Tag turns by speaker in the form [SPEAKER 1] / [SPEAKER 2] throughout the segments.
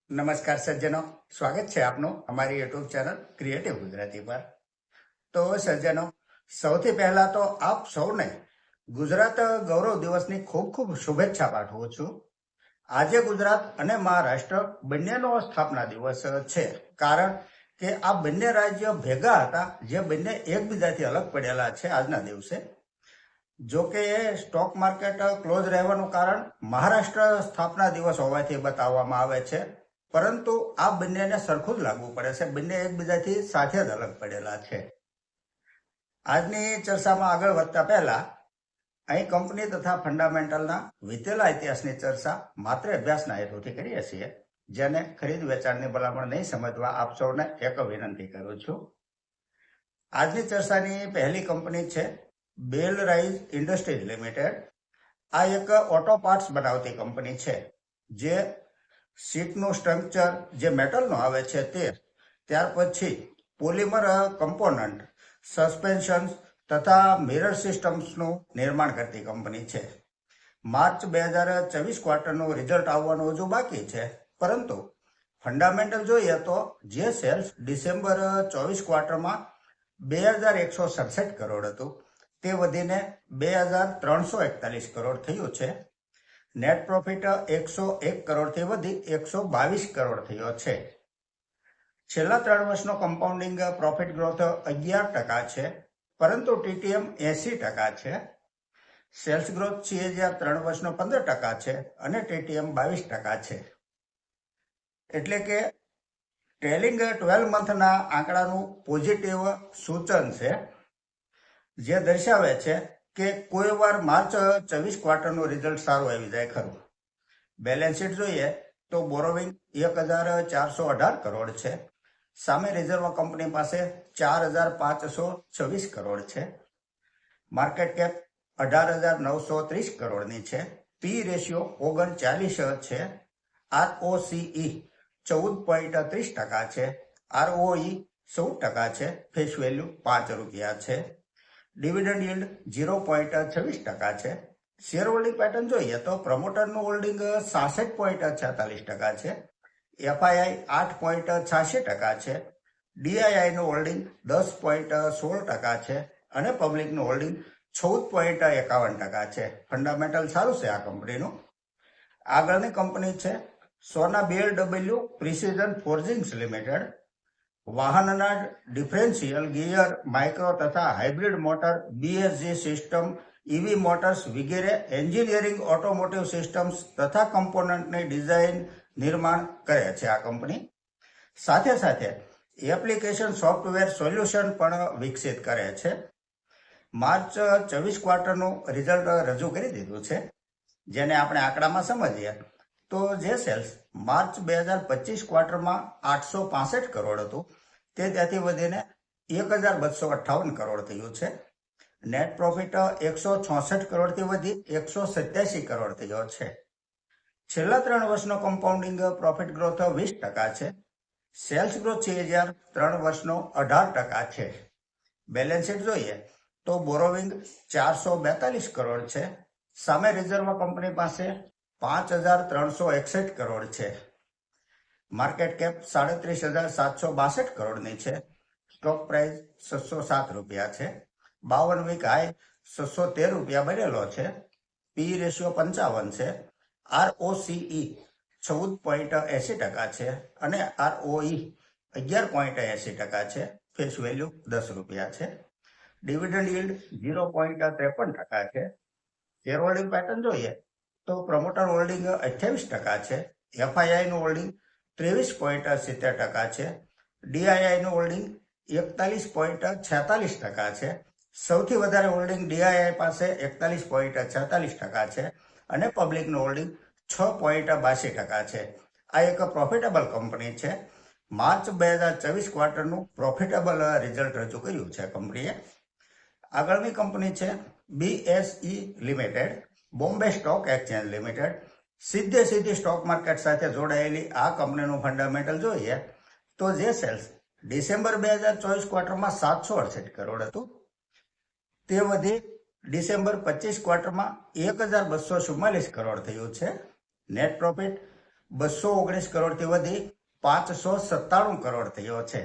[SPEAKER 1] નમસ્કાર સજ્જનો, સ્વાગત છે આપનું અમારી યુટ્યુબ ચેનલ ક્રિએટિવ ગુજરાતી પર. તો સજ્જનો, સૌથી પહેલા તો આપ સૌને ગુજરાત ગૌરવ દિવસની ખૂબ ખૂબ શુભેચ્છા પાઠવું છું. આજે ગુજરાત અને મહારાષ્ટ્ર બંનેનો સ્થાપના દિવસ છે, કારણ કે આ બંને રાજ્ય ભેગા હતા જે બંને એકબીજાથી અલગ પડેલા છે આજના દિવસે. જો કે સ્ટોક માર્કેટ ક્લોઝ રહેવાનું કારણ મહારાષ્ટ્ર સ્થાપના દિવસ હોવાથી બતાવવામાં આવે છે, પરંતુ આ બંનેને સરખું જ લાગવું પડે છે. બંને એકબીજાથી સાથે જ અલગ પડેલા છે. આજની ચર્ચામાં આગળ વધતા પહેલા અહીં કંપની તથા ફંડામેન્ટલના વીતેલા ઇતિહાસની ચર્ચા માત્ર અભ્યાસના હેતુથી કરીએ છીએ, જેને ખરીદ વેચાણની ભલામણ નહીં સમજવા આપ સૌને એક વિનંતી કરું છું. આજની ચર્ચાની પહેલી કંપની છે બેલ રાઇઝ ઇન્ડસ્ટ્રીઝ લિમિટેડ. આ એક ઓટો પાર્ટ્સ બનાવતી કંપની છે, જે સીટનું સ્ટ્રક્ચર જે મેટલનું આવે છે તે, ત્યાર પછી પોલિમર કમ્પોનન્ટ, સસ્પેન્શન તથા મિરર સિસ્ટમ્સનું નિર્માણ કરતી કંપની છે. માર્ચ 2024 ક્વાર્ટરનું રિઝલ્ટ આવવાનું હજુ બાકી છે, પરંતુ ફંડામેન્ટલ જોઈએ તો જે સેલ્સ ડિસેમ્બર 24 ક્વાર્ટરમાં 2167 કરોડ હતું તે વધીને 2341 કરોડ થયું છે. નેટ પ્રોફિટ 101 કરોડથી વધી 122 કરોડ થયો છે. છેલ્લા 3 વર્ષનો કમ્પાઉન્ડિંગ પ્રોફિટ ગ્રોથ 11% છે, પરંતુ ટીટીએમ 80% છે. સેલ્સ ગ્રોથ CAGR 3 વર્ષનો 15% છે અને ટીટીએમ 22% છે. એટલે કે ટ્રેલિંગ 12 મંથના આંકડાનું પોઝિટિવ સૂચન છે, જે દર્શાવે છે કે કોઈ વાર માર્ચ 24 ક્વાર્ટરનું રિઝલ્ટ સારું આવી જાય ખરું. બેલેન્સ શીટ જોઈએ તો બોરોવિંગ 1418 કરોડ છે. સામે રિઝર્વ કંપની પાસે 4526 કરોડ છે. માર્કેટ કેપ 18930 કરોડની છે. પી રેશિયો 39 છે. ROCE 14.30% છે. ROE 16% છે. ફેસ વેલ્યુ 5 રૂપિયા છે. ડિવિડન્ડ યીલ્ડ 0.26% છે. શેર હોલ્ડિંગ પેટર્ન જોઈએ તો પ્રમોટરનું હોલ્ડિંગ 66.46% છે. FII 8.86% છે. DIIનું હોલ્ડિંગ 10.16% છે અને પબ્લિકનું હોલ્ડિંગ 14.51% છે. ફંડામેન્ટલ સારું છે આ કંપનીનું. આગળની કંપની છે સોના BLW પ્રિસિઝન ફોર્જિંગ્સ લિમિટેડ. વાહનના ડિફરન્શિયલ ગિયર, માઇક્રો તથા hybrid motor, BSG system, EV motors વગેરે એન્જિનિયરિંગ, ઓટોમોટિવ સિસ્ટમ્સ તથા કમ્પોનન્ટની ડિઝાઇન નિર્માણ કરે છે આ કંપની. સાથે સાથે એપ્લિકેશન સોફ્ટવેર સોલ્યુશન પણ વિકસિત કરે છે. માર્ચ 24 ક્વાર્ટરનું રિઝલ્ટ રજૂ કરી દીધું છે, જેને આપણે આંકડામાં સમજીએ તો જે સેલ્સ માર્ચ 2025 ક્વાર્ટરમાં 865 કરોડ હતું તે ત્યાંથી વધીને 1258 કરોડ થયું છે. નેટ પ્રોફિટ 166 કરોડથી વધી 187 કરોડ થયો છે. છેલ્લા 3 વર્ષનો કમ્પાઉન્ડિંગ પ્રોફિટ ગ્રોથ 20% છે. સેલ્સ ગ્રોથ CAGR 3 વર્ષનો 18% છે. બેલેન્સ શીટ જોઈએ તો બોરોવિંગ 442 કરોડ છે. સામે રિઝર્વ કંપની પાસે 5361 કરોડ છે. માર્કેટ કેપ 37762 કરોડની છે. સ્ટોક પ્રાઇસ 607 રૂપિયા છે. 52 વીક હાઈ 613 રૂપિયા બનેલો છે. પી રેશિયો 55 છે. ROCE 14.80% છે અને ROE 11.80% છે. ફેસ વેલ્યુ 10 રૂપિયા છે. ડિવિડન્ડ યીલ્ડ 0.53% છે. શેર હોલ્ડિંગ પેટર્ન જોઈએ તો પ્રમોટર હોલ્ડિંગ 28% છે. FIIનું હોલ્ડિંગ 23.70% છે. DIIનું હોલ્ડિંગ 41.46% છે. સૌથી વધારે હોલ્ડિંગ DII પાસે 41.46% છે અને પબ્લિકનું હોલ્ડિંગ 6.82% છે. આ એક પ્રોફિટેબલ કંપની છે. માર્ચ 2024 ક્વાર્ટરનું પ્રોફિટેબલ રિઝલ્ટ રજૂ કર્યું છે કંપનીએ. આગળની કંપની છે BSE limited, Bombay stock exchange limited. સીધી સ્ટોક માર્કેટ સાથે જોડાયેલી આ કંપનીનું ફંડામેન્ટલ જોઈએ તો જે સેલ્સ ડિસેમ્બર 2024 ક્વાર્ટરમાં 768 કરોડ હતું તે વધી ડિસેમ્બર 25 ક્વાર્ટરમાં 1244 કરોડ થયું છે. નેટ પ્રોફિટ 219 કરોડથી વધી 597 કરોડ થયો છે.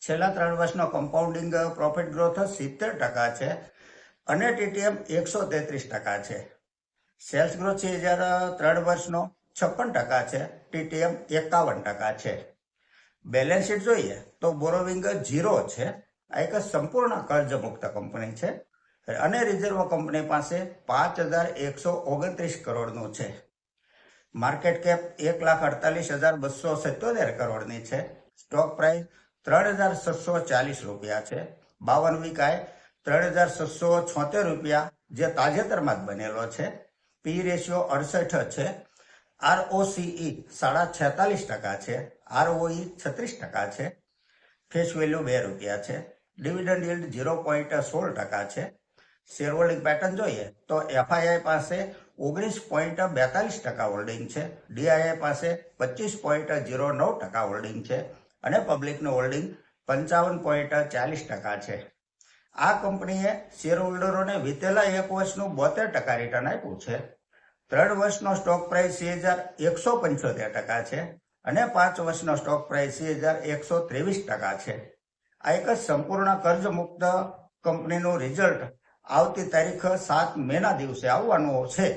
[SPEAKER 1] છેલ્લા 3 વર્ષનો કમ્પાઉન્ડિંગ પ્રોફિટ ગ્રોથ 70% છે અને ટીટીએમ 133% છે. સેલ્સ ગ્રોથ 3 વર્ષનો 56% છે, ટીટીએમ 51% છે. બેલેન્સ શીટ જોઈએ તો બોરોવિંગ 0 છે. આ એક સંપૂર્ણ કર્જ મુક્ત કંપની છે અને રિઝર્વ કંપની પાસે 5129 કરોડનું છે. માર્કેટ કેપ 1,48,277 કરોડની છે. સ્ટોક પ્રાઇસ 3,640 રૂપિયા છે. 52 વીક હાઈ 3,676 રૂપિયા, જે તાજેતરમાં જ બનેલો છે. પી રેશિયો 68 છે. ROCE 46.5% છે. ROE 36% છે. ફેસ વેલ્યુ 2 રૂપિયા છે. ડિવિડન્ડ yield 0.16% છે. શેર હોલ્ડિંગ પેટર્ન જોઈએ તો FII પાસે 19.42% હોલ્ડિંગ છે. DII પાસે 25.09% હોલ્ડિંગ છે અને પબ્લિકનું હોલ્ડિંગ 55.40% છે. આ કંપનીએ શેર હોલ્ડરોને વીતેલા 1 વર્ષનું 72% રિટર્ન આપ્યું છે. 3 વર્ષનો સ્ટોક પ્રાઇસ 6,175% છે અને 5 વર્ષનો સ્ટોક પ્રાઇસ 6,123% છે. આ એક જ સંપૂર્ણ કર્જ મુક્ત કંપનીનું રિઝલ્ટ આવતી તારીખ 7 મેના દિવસે આવવાનું છે.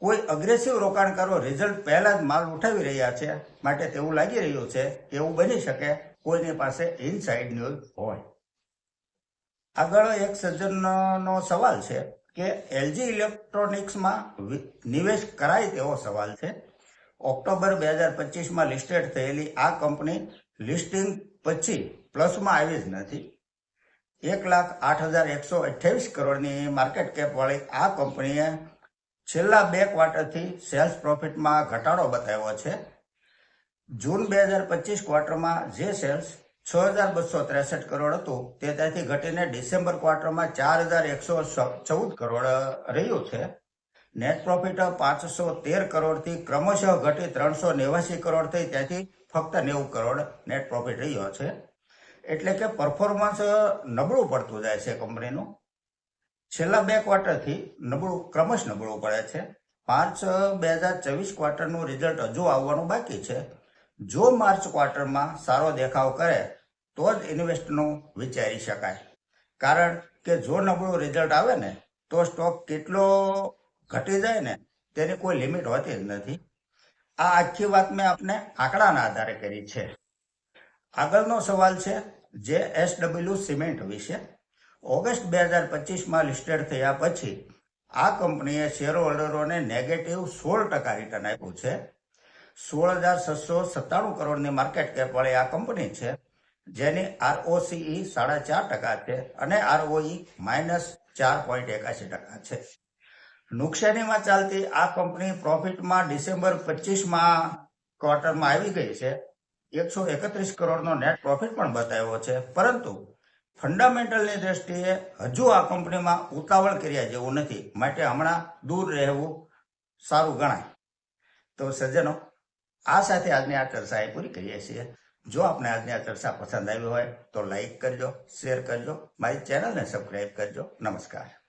[SPEAKER 1] કોઈ અગ્રેસિવ રોકાણકારો રિઝલ્ટ પહેલા જ માલ ઉઠાવી રહ્યા છે, માટે તેવું લાગી રહ્યું છે કે એવું બની શકે કોઈની પાસે ઇનસાઇડ ન્યૂઝ હોય. આગળ એક સજ્જનનો સવાલ છે કે એલજી ઇલેક્ટ્રોનિક્સમાં નિવેશ કરાય તેવો સવાલ છે. ઓક્ટોબર 2025માં લિસ્ટેડ થયેલી આ કંપની લિસ્ટિંગ પછી પ્લસમાં આવી જ નથી. 1,08,128 કરોડની માર્કેટ કેપ વાળી આ કંપનીએ છેલ્લા 2 ક્વાર્ટરથી સેલ્સ પ્રોફિટમાં ઘટાડો બતાવ્યો છે. જૂન 2025 ક્વાર્ટરમાં જે સેલ્સ 6,263 કરોડ હતું તે ત્યાંથી ઘટીને ડિસેમ્બર ક્વાર્ટરમાં 4,114 કરોડ રહ્યું છે. નેટ પ્રોફિટ 513 કરોડથી ક્રમશઃ ઘટી 389 કરોડ થઈ, ત્યાંથી ફક્ત 90 કરોડ નેટ પ્રોફિટ રહ્યો છે. એટલે કે પરફોર્મન્સ નબળું પડતું જાય છે કંપનીનું. છેલ્લા 2 ક્વાર્ટરથી ક્રમશ નબળું પડે છે. માર્ચ 2024 ક્વાર્ટરનું રિઝલ્ટ હજુ આવવાનું બાકી છે. જો માર્ચ ક્વાર્ટરમાં સારો દેખાવ કરે તો જ ઇન્વેસ્ટનું વિચારી શકાય, કારણ કે જો નબળું રિઝલ્ટ આવે ને તો સ્ટોક કેટલો ઘટી જાય ને તેની કોઈ લિમિટ હોતી જ નથી. આ આખી વાત મેં આપને આંકડાના આધારે કરી છે. આગળનો સવાલ છે JSW સિમેન્ટ વિશે. ઓગસ્ટ 2025માં લિસ્ટેડ થયા પછી આ કંપનીએ શેર હોલ્ડરોને નેગેટિવ 16% રિટર્ન આપ્યું છે. 16,697 કરોડની માર્કેટ કેપ વાળી આ કંપની છે, જેની ROCE 4.5% છે અને ROE -4.81% છે. નુકસાનીમાં ચાલતી આ કંપની પ્રોફિટમાં ડિસેમ્બર 25માં ક્વાર્ટરમાં આવી ગઈ છે. 131 કરોડનો નેટ પ્રોફિટ પણ બતાવ્યો છે, પરંતુ ફંડામેન્ટલની દ્રષ્ટિએ હજુ આ કંપનીમાં ઉતાવળ કર્યા જેવું નથી, માટે હમણાં દૂર રહેવું સારું ગણાય. તો સજ્જનો, આ સાથે આજની આ ચર્ચા અહીં પૂરી કરીએ છીએ. જો આપને આજની આ ચર્ચા પસંદ આવી હોય તો લાઈક કરજો, શેર કરજો, મારી ચેનલને સબસ્ક્રાઈબ કરજો. નમસ્કાર.